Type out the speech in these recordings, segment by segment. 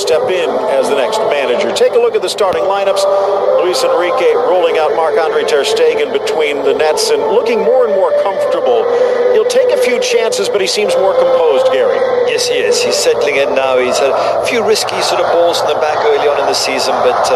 step in as the next manager. Take a look at the starting lineups. Luis Enrique rolling out Marc-Andre ter Stegen between the nets and looking more and more comfortable. He'll take a few chances, but he seems more composed, Gary. Yes, he is. He's settling in now. He's had a few risky sort of balls in the back early on in the season, but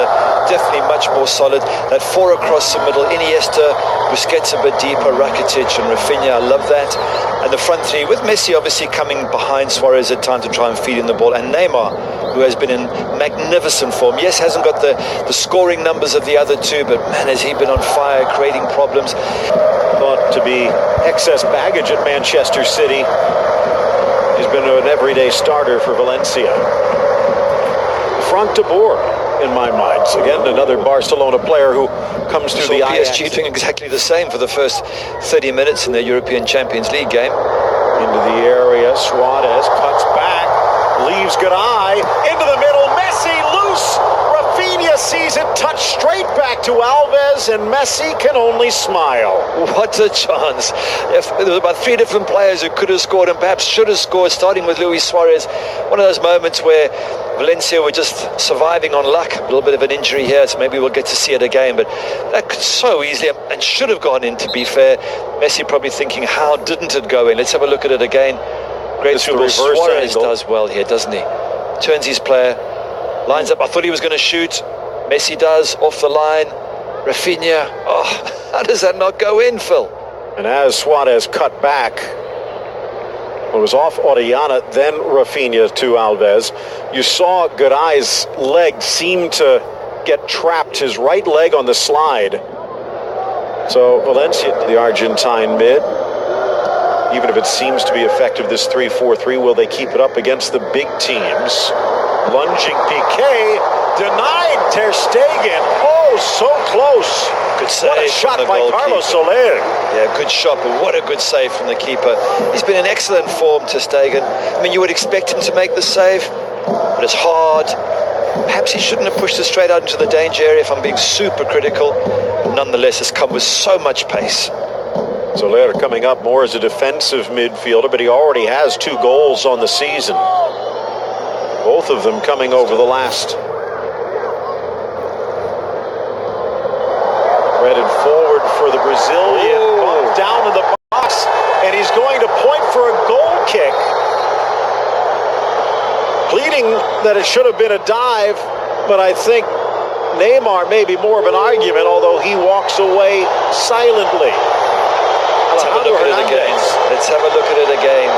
definitely much more solid. That four across the middle, Iniesta, Busquets a bit deeper, Rakitic and Rafinha, I love that. And the front three, with Messi obviously coming behind Suarez at time to try and feed in the ball, and Neymar, who has been in magnificent form. Yes, hasn't got the scoring numbers of the other two, but man, has he been on fire, creating problems. Thought to be excess baggage at Manchester City. He's been an everyday starter for Valencia. Frank de Boer, in my mind. Again, another Barcelona player who comes through the PSG doing exactly the same for the first 30 minutes in the European Champions League game. Into the area, Suarez cuts back, leaves Garay, into the middle, Messi loose, Rafinha sees it, touched straight back to Alves, and Messi can only smile. What a chance. There was about three different players who could have scored and perhaps should have scored, starting with Luis Suarez. One of those moments where Valencia were just surviving on luck. A little bit of an injury here, so maybe we'll get to see it again, but that could so easily and should have gone in, to be fair. Messi probably thinking, how didn't it go in? Let's have a look at it again. Great dribble. Suarez does well here, doesn't he? Turns his player, lines up. I thought he was going to shoot. Messi does, off the line. Rafinha, oh, how does that not go in, Phil? And as Suarez cut back, it was off Orellana, then Rafinha to Alves. You saw Garay's leg seem to get trapped, his right leg on the slide. So Valencia, the Argentine mid, even if it seems to be effective, this 3-4-3, will they keep it up against the big teams? Lunging Piqué, denied ter Stegen. Oh, so close. Good save. What a shot by Carlos Soler. Yeah, good shot, but what a good save from the keeper. He's been in excellent form, ter Stegen. I mean, you would expect him to make the save, but it's hard. Perhaps he shouldn't have pushed it straight out into the danger area, if I'm being super critical. Nonetheless, it's come with so much pace. Soler coming up more as a defensive midfielder, but he already has 2 goals on the season. Both of them coming over the last. Headed forward for the Brazilian. Down in the box, and he's going to point for a goal kick. Pleading that it should have been a dive, but I think Neymar may be more of an argument, although he walks away silently. Let's have a look at it again. Let's have a look at it again.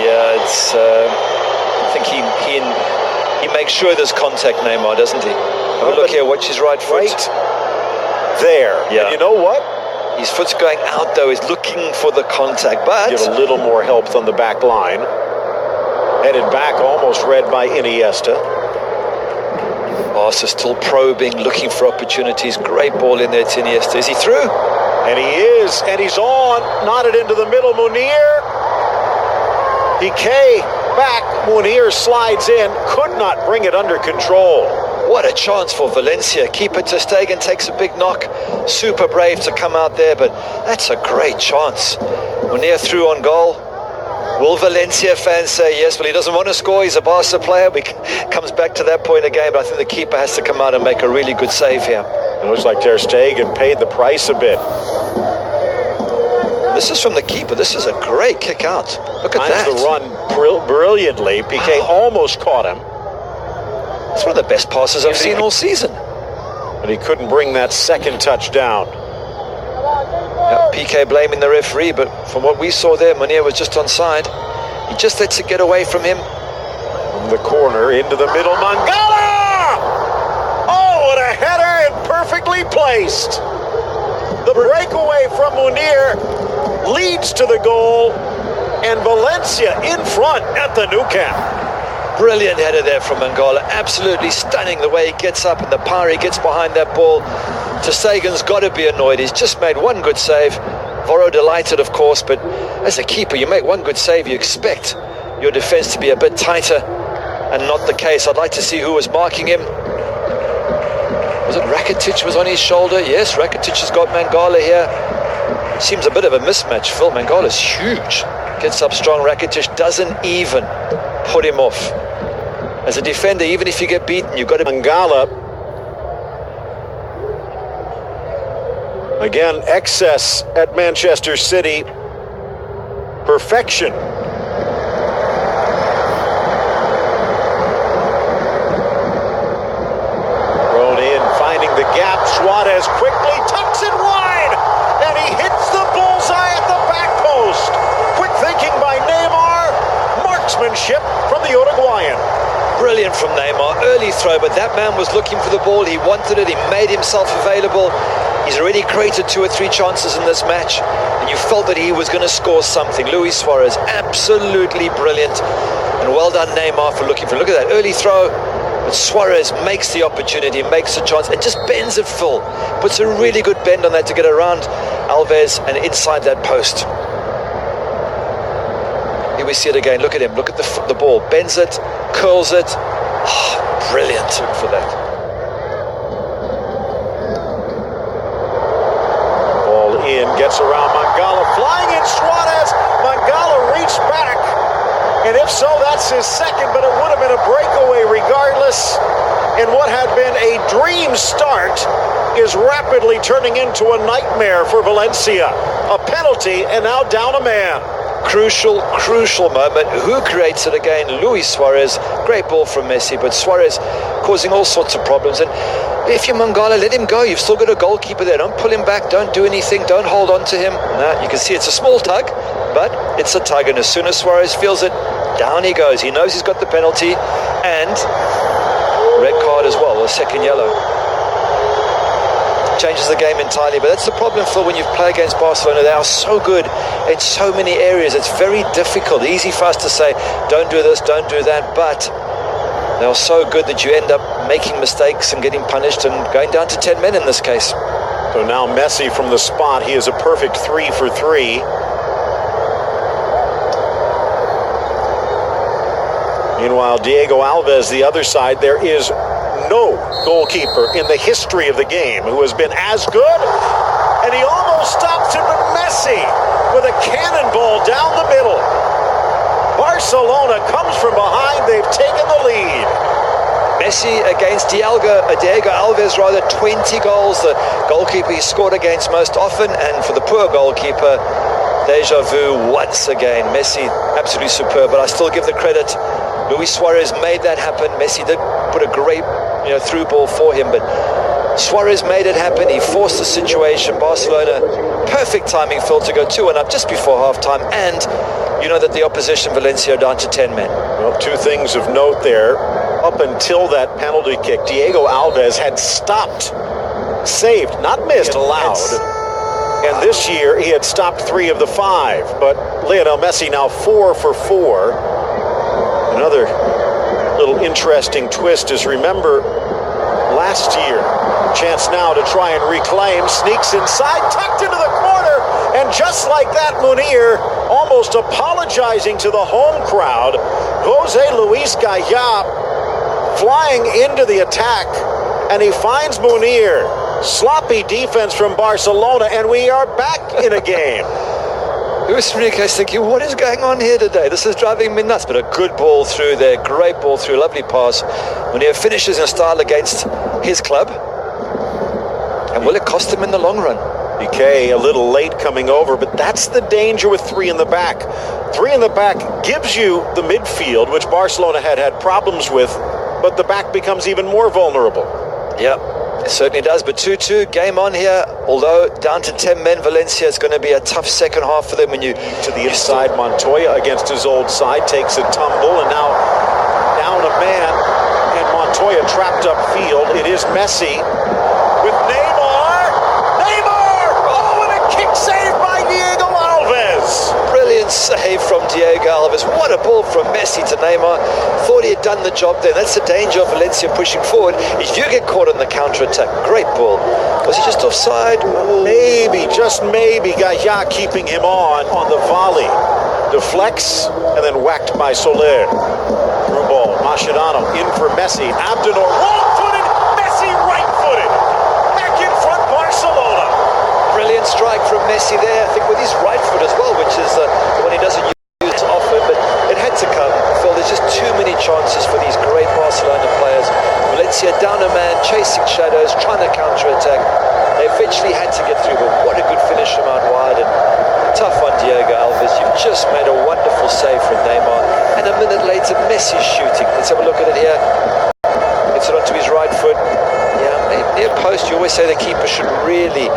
Yeah, it's. I think he makes sure there's contact, Neymar, doesn't he? Have a look here. Watch his right foot. Right there. Yeah. And you know what? His foot's going out, though. He's looking for the contact, but give a little more help on the back line. Headed back, almost read by Iniesta. Barca still probing, looking for opportunities. Great ball in there to Iniesta. Is he through? And he is, and he's on. Knotted into the middle, Munir. Piqué back, Munir slides in. Could not bring it under control. What a chance for Valencia. Keeper ter Stegen takes a big knock. Super brave to come out there, but that's a great chance. Munir through on goal. Will Valencia fans say yes? Well, he doesn't want to score. He's a Barca player. Comes back to that point again, but I think the keeper has to come out and make a really good save here. It looks like ter Stegen paid the price a bit. This is from the keeper. This is a great kick out. Look at that. The run brilliantly. Piqué almost caught him. It's one of the best passes I've seen all season. But he couldn't bring that second touch down. Yeah, Piqué blaming the referee, but from what we saw there, Munir was just onside. He just lets it get away from him. From the corner into the middle, Mangala! Oh, what a header, and perfectly placed. The breakaway from Munir leads to the goal, and Valencia in front at the Nou Camp. Brilliant header there from Mangala. Absolutely stunning the way he gets up and the power he gets behind that ball. Ter Stegen's got to be annoyed. He's just made one good save. Voro delighted, of course, but as a keeper, you make one good save, you expect your defense to be a bit tighter, and not the case. I'd like to see who was marking him. Was it Rakitic was on his shoulder? Yes, Rakitic has got Mangala here. Seems a bit of a mismatch, Phil. Mangala's huge. Gets up strong. Rakitic doesn't even put him off. As a defender, even if you get beaten, you've got to... Mangala. Again, excess at Manchester City. Perfection. Thrown in, finding the gap. Suarez quickly tucks it wide, and he hits the bullseye at the back post. Quick thinking by Neymar. Marksmanship from the Uruguayan. Brilliant from Neymar. Early throw, but that man was looking for the ball. He wanted it. He made himself available. He's already created 2 or 3 chances in this match, and you felt that he was going to score something. Luis Suarez, absolutely brilliant. And well done, Neymar, for looking for. Look at that early throw. But Suarez makes the opportunity, makes the chance, and just bends it full. Puts a really good bend on that to get around Alves and inside that post. Here we see it again. Look at him. Look at the ball. Bends it, curls it. Oh, brilliant for that. Ball in, gets around Mangala. Flying in Suarez. Mangala reached back. And if so, that's his second, but it would have been a breakaway regardless. And what had been a dream start is rapidly turning into a nightmare for Valencia. A penalty, and now down a man. Crucial moment. Who creates it again? Luis Suarez. Great ball from Messi, but Suarez causing all sorts of problems. And if you're Mangala, let him go. You've still got a goalkeeper there. Don't pull him back. Don't do anything. Don't hold on to him. No, you can see it's a small tug, but it's a tug. And as soon as Suarez feels it, down he goes. He knows he's got the penalty, and red card as well, a second yellow. Changes the game entirely, but that's the problem, Phil, when you play against Barcelona. They are so good in so many areas. It's very difficult. Easy for us to say, don't do this, don't do that, but they are so good that you end up making mistakes and getting punished and going down to 10 men in this case. So now Messi from the spot. He is a perfect 3 for 3. Meanwhile, Diego Alves, the other side, there is no goalkeeper in the history of the game who has been as good, and he almost stops it, but Messi with a cannonball down the middle. Barcelona comes from behind. They've taken the lead. Messi against Diego Alves, 20 goals, the goalkeeper he scored against most often, and for the poor goalkeeper, deja vu once again. Messi, absolutely superb, but I still give the credit. Luis Suarez made that happen. Messi did put a great through ball for him, but Suarez made it happen. He forced the situation. Barcelona, perfect timing, Phil, to go 2-1 up just before half-time, and you know that the opposition, Valencia, are down to 10 men. Well, 2 things of note there. Up until that penalty kick, Diego Alves had stopped, saved, not missed, allowed. And this year, he had stopped 3 of the 5. But Lionel Messi now 4 for 4. Another little interesting twist is, remember, last year, chance now to try and reclaim, sneaks inside, tucked into the corner, and just like that, Munir, almost apologizing to the home crowd, Jose Luis Gaya flying into the attack, and he finds Munir. Sloppy defense from Barcelona, and we are back in a game. Luis Enrique's thinking, what is going on here today? This is driving me nuts. But a good ball through there, great ball through, lovely pass. Munir finishes in style against his club. And will it cost him in the long run? Piqué a little late coming over, but that's the danger with 3 in the back. 3 in the back gives you the midfield, which Barcelona had problems with, but the back becomes even more vulnerable. Yeah. It certainly does, but 2-2, game on here. Although down to 10 men, Valencia, is going to be a tough second half for them. When you to the inside, Montoya against his old side takes a tumble, and now down a man, and Montoya trapped upfield. It is Messi with Neymar. Oh, and a kick save by Diego Alves. Brilliant save from Diego Alves. What a ball from Messi to Neymar. Thought he had done the job there. That's the danger of Valencia pushing forward. If you get caught on the counter-attack, great ball. Was he just offside? Maybe, just maybe. Gaya keeping him on the volley. Deflects and then whacked by Soler. Through ball. Mascherano in for Messi. Abdenor wrong-footed. Messi right-footed. Back in front, Barcelona. Brilliant strike from Messi there. I think with his right foot as well, which is the one he doesn't use often, but it had to come. Phil, there's just too many chances for these great casting shadows, trying to counter-attack. They eventually had to get through, but what a good finish from out wide. And tough on Diego Alves. You've just made a wonderful save from Neymar. And a minute later, Messi's shooting. Let's have a look at it here. Gets it onto his right foot. Yeah, near post. You always say the keeper should really,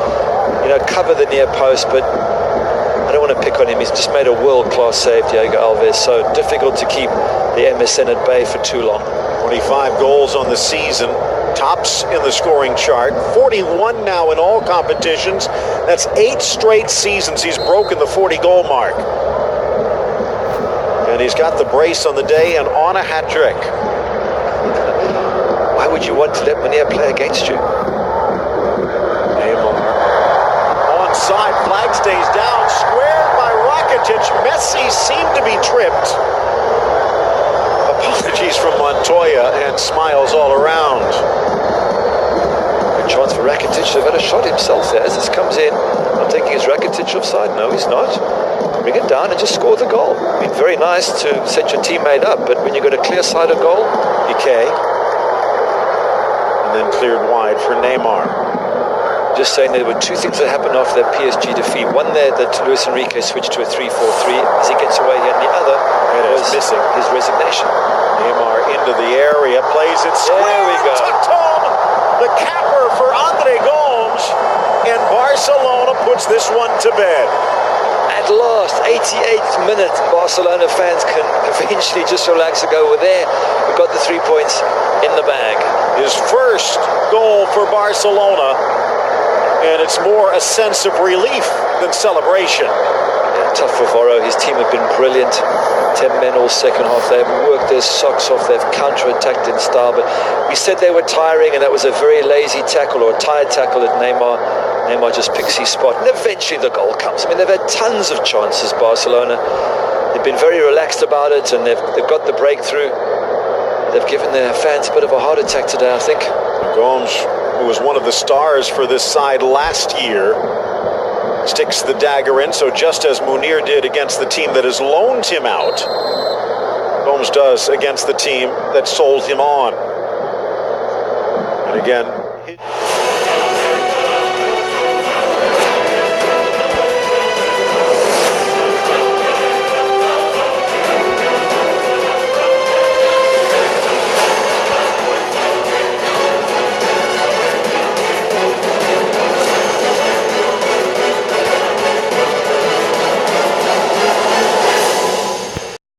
cover the near post, but I don't want to pick on him. He's just made a world-class save, Diego Alves. So difficult to keep the MSN at bay for too long. 25 goals on the season. Tops in the scoring chart. 41 now in all competitions. That's 8 straight seasons he's broken the 40-goal mark. And he's got the brace on the day and on a hat trick. Why would you want to let Munir play against you? Neymar. Onside, flag stays down. Squared by Rakitic. Messi seemed to be tripped. Apologies from Montoya and smiles all around. Good chance for Rakitic to have had a shot himself there as this comes in. I'm thinking, is Rakitic offside? No, he's not. Bring it down and just score the goal. I mean, very nice to set your teammate up, but when you've got a clear side of goal, Piqué. And then cleared wide for Neymar. Just saying, there were 2 things that happened after that PSG defeat. One there that Luis Enrique switched to a 3-4-3 as he gets away here, and the other was missing his resignation. Neymar into the area, plays it square. There we go. Tucked home. The capper for Andre Gomes, and Barcelona puts this one to bed. At last, 88th minute, Barcelona fans can eventually just relax and go, well, there, we've got the 3 points in the bag. His first goal for Barcelona, and it's more a sense of relief than celebration. Yeah, tough for Voro. His team have been brilliant. 10 men all second half. They've worked their socks off. They've counter-attacked in style. But we said they were tiring, and that was a very lazy tackle or a tired tackle at Neymar. Neymar just picks his spot, and eventually the goal comes. I mean, they've had tons of chances, Barcelona. They've been very relaxed about it, and they've got the breakthrough. They've given their fans a bit of a heart attack today, I think. Gomes, who was one of the stars for this side last year, sticks the dagger in, so just as Munir did against the team that has loaned him out, Gomes does against the team that sold him on. And again,